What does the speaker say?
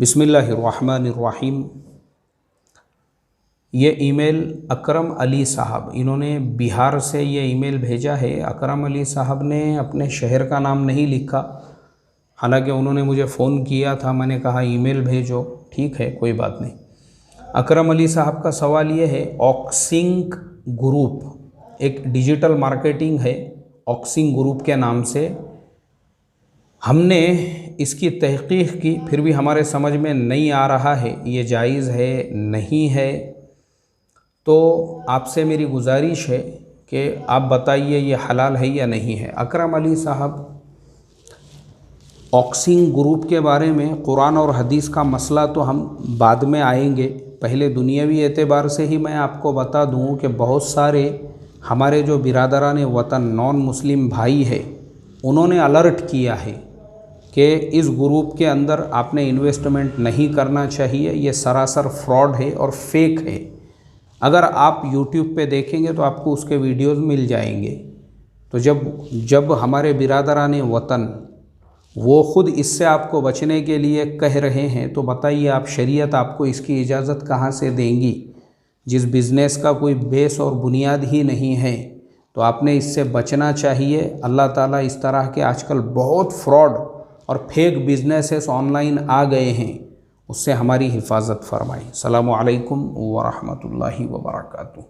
बिस्मिल्लाहिर्रहमानिर्रहीम। ये ईमेल अकरम अली साहब, इन्होंने बिहार से ये ईमेल भेजा है। अकरम अली साहब ने अपने शहर का नाम नहीं लिखा, हालांकि उन्होंने मुझे फ़ोन किया था, मैंने कहा ईमेल भेजो, ठीक है कोई बात नहीं। अकरम अली साहब का सवाल ये है, ऑक्सिंक ग्रुप एक डिजिटल मार्केटिंग है, ऑक्सिंक ग्रुप के नाम से हमने इसकी तहकीक की, फिर भी हमारे समझ में नहीं आ रहा है ये जायज़ है नहीं है। तो आपसे मेरी गुजारिश है कि आप बताइए ये हलाल है या नहीं है। अकरम अली साहब, ऑक्सिंक ग्रुप के बारे में कुरान और हदीस का मसला तो हम बाद में आएंगे, पहले दुनियावी एतबार से ही मैं आपको बता दूं कि बहुत सारे हमारे जो बिरादरान वतन नॉन मुस्लिम भाई है, उन्होंने अलर्ट किया है कि इस ग्रुप के अंदर आपने इन्वेस्टमेंट नहीं करना चाहिए, ये सरासर फ्रॉड है और फेक है। अगर आप YouTube पे देखेंगे तो आपको उसके वीडियोस मिल जाएंगे। तो जब हमारे बिरादरान वतन वो ख़ुद इससे आपको बचने के लिए कह रहे हैं, तो बताइए आप शरीयत आपको इसकी इजाज़त कहाँ से देंगी? जिस बिज़नेस का कोई बेस और बुनियाद ही नहीं है, तो आपने इससे बचना चाहिए। अल्लाह ताला इस तरह के आजकल बहुत फ्रॉड और फेक बिजनेसेस ऑनलाइन आ गए हैं, उससे हमारी हिफाजत फरमाएं। अस्सलामु अलैकुम व रहमतुल्लाहि व बरकातुहू।